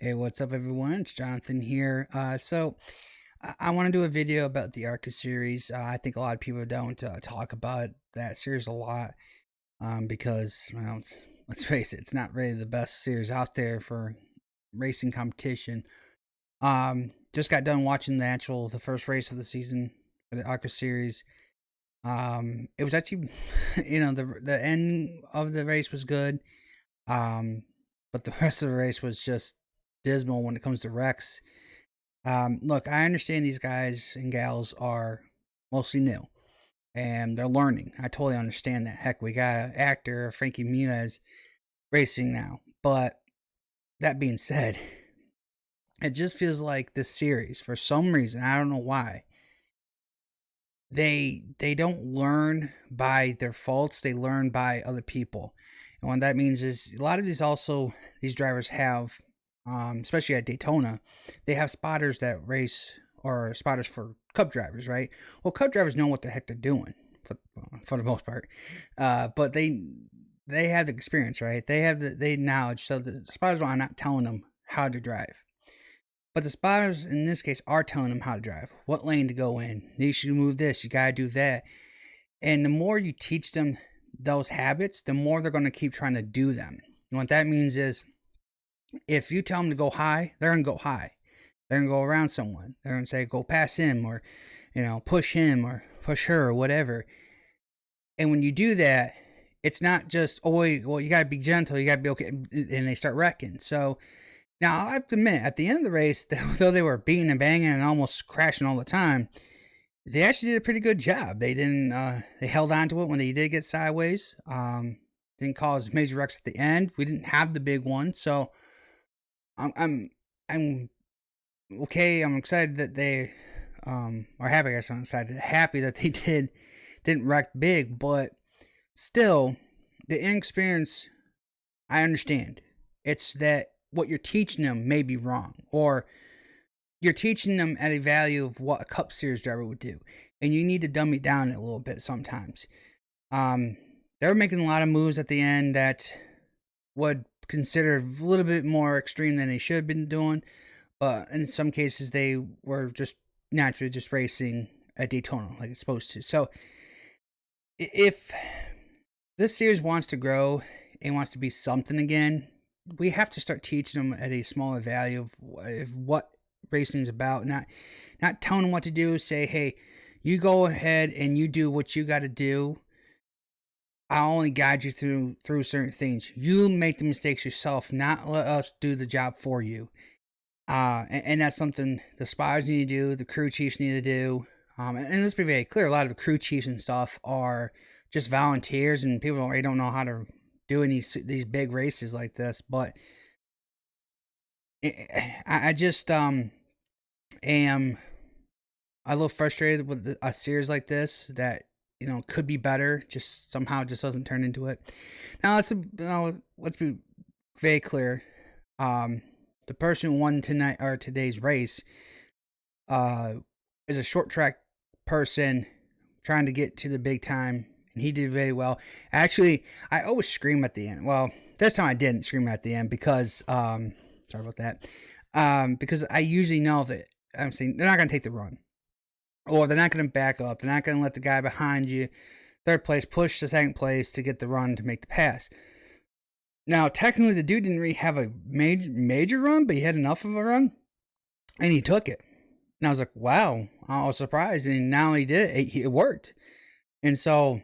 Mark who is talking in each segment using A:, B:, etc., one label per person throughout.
A: Hey, what's up, everyone? It's Jonathan here. I want to do a video about the Arca series. I think a lot of people don't talk about that series a lot because, well, let's face it, it's not really the best series out there for racing competition. Just got done watching the first race of the season for the Arca series. It was actually, the end of the race was good. But the rest of the race was just dismal when it comes to wrecks. Look, I understand these guys and gals are mostly new and they're learning. I totally understand that. Heck, we got an actor, Frankie Muniz, racing now. But that being said, it just feels like this series, for some reason, I don't know why, they don't learn by their faults, they learn by other people. And what that means is a lot of these drivers have, especially at Daytona, they have spotters that race, or spotters for Cup drivers, right? Well, Cup drivers know what the heck they're doing for the most part, but they have the experience, right? They have the knowledge, so the spotters are not telling them how to drive. But the spotters in this case are telling them how to drive, what lane to go in. You should move this, you gotta do that. And the more you teach them those habits, the more they're gonna keep trying to do them. And what that means is, if you tell them to go high, they're gonna go high. They're gonna go around someone. They're gonna say, go past him, or push him or push her or whatever. And when you do that, it's not just, oh wait, well, you gotta be gentle, you gotta be okay, and they start wrecking. So now, I have to admit, at the end of the race, though they were beating and banging and almost crashing all the time, they actually did a pretty good job. They didn't, they held on to it when they did get sideways. Didn't cause major wrecks at the end. We didn't have the big one, so I'm okay. I'm excited that they, are happy. I guess I'm excited, happy that they didn't wreck big, but still, the inexperience, I understand. It's that what you're teaching them may be wrong, or you're teaching them at a value of what a Cup Series driver would do, and you need to dumb it down a little bit sometimes. They were making a lot of moves at the end that would consider a little bit more extreme than they should have been doing, but in some cases they were just naturally just racing at Daytona like it's supposed to. So if this series wants to grow and wants to be something again, we have to start teaching them at a smaller value of what racing is about. Not telling them what to do. Say, hey, you go ahead and you do what you got to do. I'll only guide you through certain things. You make the mistakes yourself. Not let us do the job for you. And that's something the spotters need to do. The crew chiefs need to do. And let's be very clear. A lot of the crew chiefs and stuff are just volunteers, and people already don't know how to doing these big races like this. But I just am a little frustrated with a series like this that could be better. Just somehow just doesn't turn into it. Now let's be very clear. The person who won today's race is a short track person trying to get to the big time, and he did very well. Actually, I always scream at the end. Well, this time I didn't scream at the end because sorry about that. Because I usually know that I'm saying they're not going to take the run, or they're not going to back up. They're not going to let the guy behind you, third place, push to second place to get the run to make the pass. Now, technically, the dude didn't really have a major run, but he had enough of a run, and he took it. And I was like, wow, I was surprised, and now he did it. It worked. And so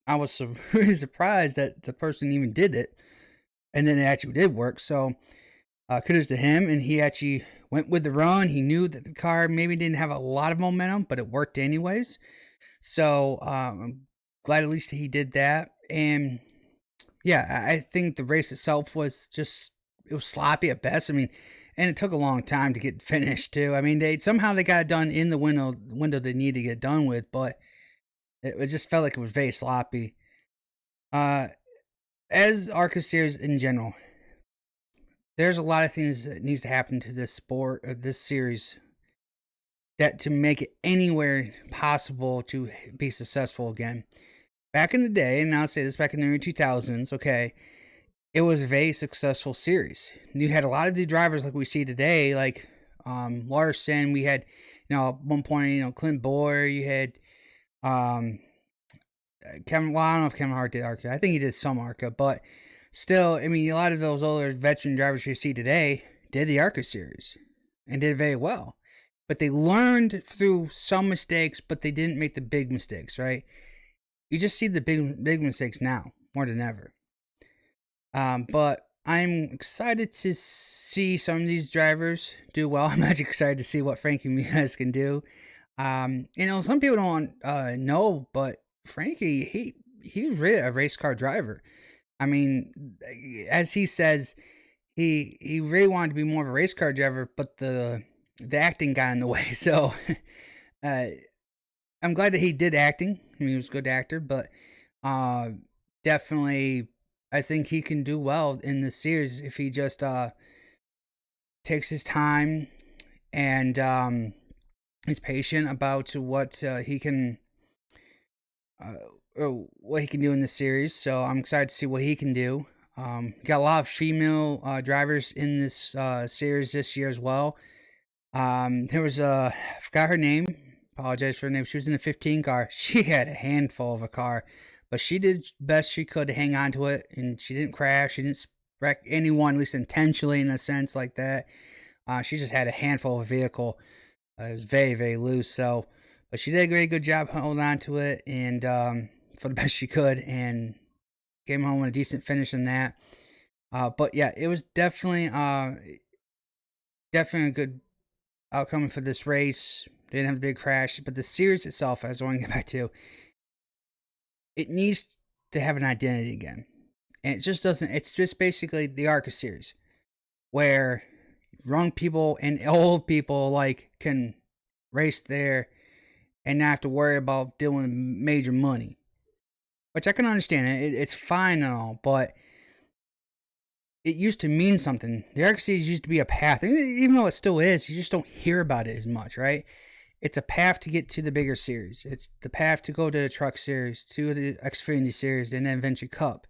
A: I was really surprised that the person even did it, and then it actually did work. So kudos to him, and he actually went with the run. He knew that the car maybe didn't have a lot of momentum, but it worked anyways. So I'm glad at least he did that. And yeah, I think the race itself was it was sloppy at best. I mean, and it took a long time to get finished too. I mean, they got it done in the window they needed to get done with, but it just felt like it was very sloppy. As ARCA series in general, there's a lot of things that needs to happen to this sport, or this series, that to make it anywhere possible to be successful again. Back in the day, and I'll say this, back in the early 2000s, okay, it was a very successful series. You had a lot of the drivers like we see today, like Larson. We had, at one point, Clint Boyer. You had um, Kevin. Well, I don't know if Kevin Hart did ARCA. I think he did some ARCA, but still, I mean, a lot of those older veteran drivers we see today did the ARCA series and did very well. But they learned through some mistakes, but they didn't make the big mistakes, right? You just see the big mistakes now more than ever. But I'm excited to see some of these drivers do well. I'm actually excited to see what Frankie Muniz can do. Some people don't know, but Frankie, he's really a race car driver. I mean, as he says, he really wanted to be more of a race car driver, but the acting got in the way. So I'm glad that he did acting. I mean, he was a good actor, but definitely I think he can do well in this series if he just takes his time and is patient about what he can do in this series. So I'm excited to see what he can do. Got a lot of female drivers in this series this year as well. There was I forgot her name. Apologize for her name. She was in the 15 car. She had a handful of a car, but she did best she could to hang on to it, and she didn't crash. She didn't wreck anyone, at least intentionally, in a sense like that. She just had a handful of a vehicle. It was very, very loose. So, but she did a very good job holding on to it, and for the best she could, and came home with a decent finish in that. But yeah, it was definitely a good outcome for this race. Didn't have a big crash, but the series itself, as I want to get back to, it needs to have an identity again. And it just doesn't. It's just basically the ARCA series, where young people and old people like can race there and not have to worry about dealing with major money. Which I can understand. It's fine and all, but it used to mean something. The ARCA series used to be a path, even though it still is. You just don't hear about it as much, right? It's a path to get to the bigger series. It's the path to go to the Truck Series, to the Xfinity Series, and then eventually Cup.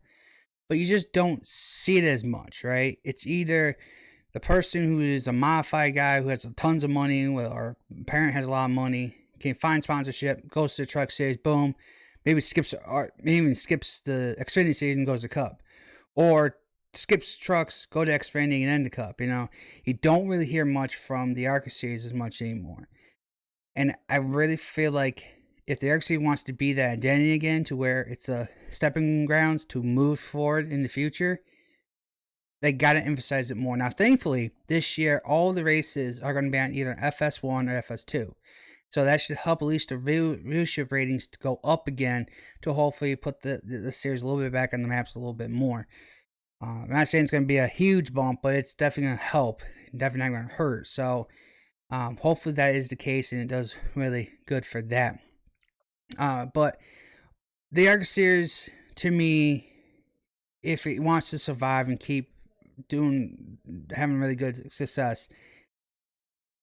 A: But you just don't see it as much, right? It's either the person who is a modified guy who has tons of money, or parent has a lot of money, can find sponsorship, goes to the Truck Series, boom, maybe even skips the Xfinity Series and goes to Cup, or skips trucks, go to Xfinity and then the Cup. You don't really hear much from the ARCA Series as much anymore. And I really feel like if the ARCA wants to be that identity again, to where it's a stepping grounds to move forward in the future, they got to emphasize it more. Now, thankfully, this year, all the races are going to be on either FS1 or FS2. So that should help at least the viewership ratings to go up again, to hopefully put the series a little bit back on the maps a little bit more. I'm not saying it's going to be a huge bump, but it's definitely going to help. Definitely not going to hurt. So hopefully that is the case, and it does really good for that. But the ARCA series, to me, if it wants to survive and keep having really good success,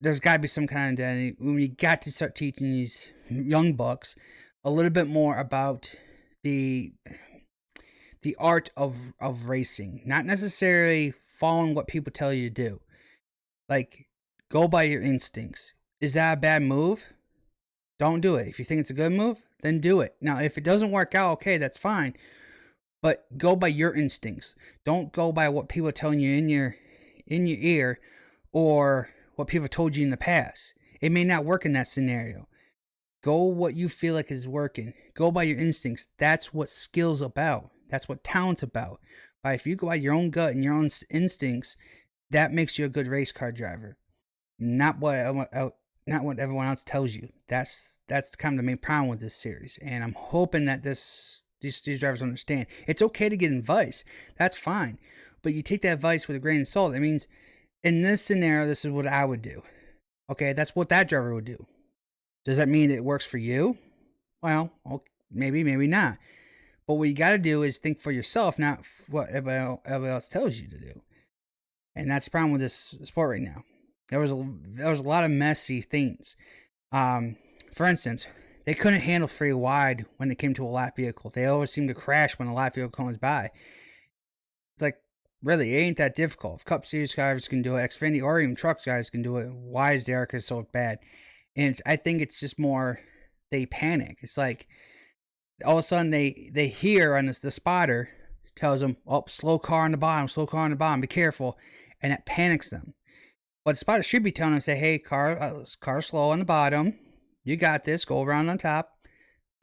A: there's got to be some kind of identity. We got to start teaching these young bucks a little bit more about the art of racing, not necessarily following what people tell you to do. Like, go by your instincts. Is that a bad move? Don't do it. If you think it's a good move, then do it. Now, if it doesn't work out, okay, that's fine. But go by your instincts. Don't go by what people are telling you in your ear, or what people told you in the past. It may not work in that scenario. Go what you feel like is working. Go by your instincts. That's what skill's about. That's what talent's about. But if you go by your own gut and your own instincts, that makes you a good race car driver. Not what everyone else tells you. That's kind of the main problem with this series. And I'm hoping that these drivers understand. It's okay to get advice. That's fine. But you take that advice with a grain of salt. That means, in this scenario, this is what I would do. Okay, that's what that driver would do. Does that mean it works for you? Well, maybe not. But what you got to do is think for yourself, not what everybody else tells you to do. And that's the problem with this sport right now. There was a lot of messy things. For instance, they couldn't handle free wide when it came to a lap vehicle. They always seemed to crash when a lap vehicle comes by. It's like, Really, it ain't that difficult. If Cup Series drivers can do it, Xfinity or even truck guys can do it, why is the ARCA so bad? And I think it's just more they panic. It's like all of a sudden they hear on the spotter tells them, "Oh, slow car on the bottom, slow car on the bottom, be careful," and it panics them. But the spotter should be telling them, say, "Hey, car slow on the bottom. You got this. Go around on top."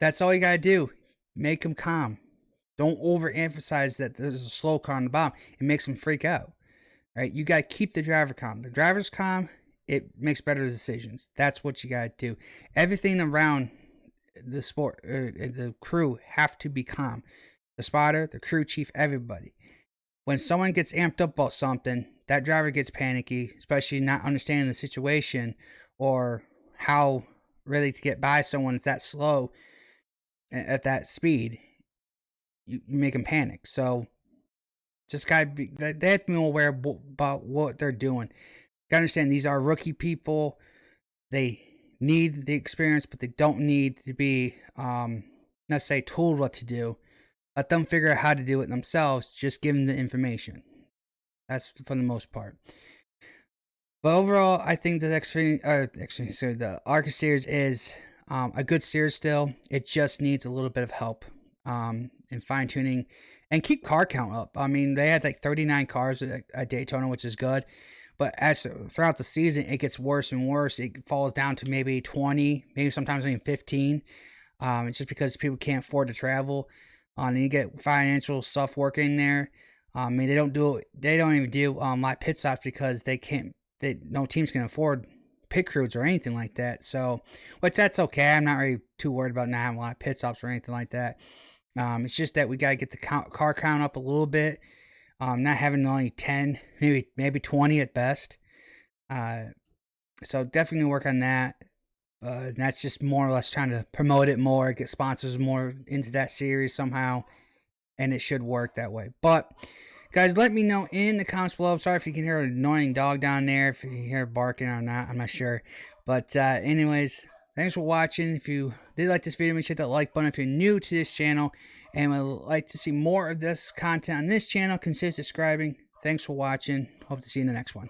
A: That's all you gotta do. Make them calm. Don't overemphasize that there's a slow car on the bottom. It makes them freak out. Right? You gotta keep the driver calm. The driver's calm. It makes better decisions. That's what you gotta do. Everything around the sport, the crew have to be calm. The spotter, the crew chief, everybody. When someone gets amped up about something, that driver gets panicky, especially not understanding the situation or how really to get by someone that's that slow at that speed. You make them panic. So just gotta be, they have to be aware about what they're doing. Gotta understand these are rookie people. They need the experience, but they don't need to be let's say told what to do. Let them figure out how to do it themselves. Just give them the information. That's for the most part. But overall, I think the the ARCA series is a good series still. It just needs a little bit of help in fine tuning and keep car count up. I mean, they had like 39 cars at Daytona, which is good. But as throughout the season, it gets worse and worse. It falls down to maybe 20, maybe sometimes even 15. It's just because people can't afford to travel. And you get financial stuff working there. I mean, they don't even do like pit stops because they can't. No teams can afford pit crews or anything like that. So, which that's okay. I'm not really too worried about not having a lot of pit stops or anything like that. It's just that we gotta get the car count up a little bit. Not having only 10, maybe 20 at best. So definitely work on that. That's just more or less trying to promote it more, get sponsors more into that series somehow, and it should work that way. But guys, let me know in the comments below. I'm sorry if you can hear an annoying dog down there, if you hear barking or not, I'm not sure. But anyways, thanks for watching. If you did like this video, make sure to hit that like button if you're new to this channel and would like to see more of this content on this channel. Consider subscribing. Thanks for watching. Hope to see you in the next one.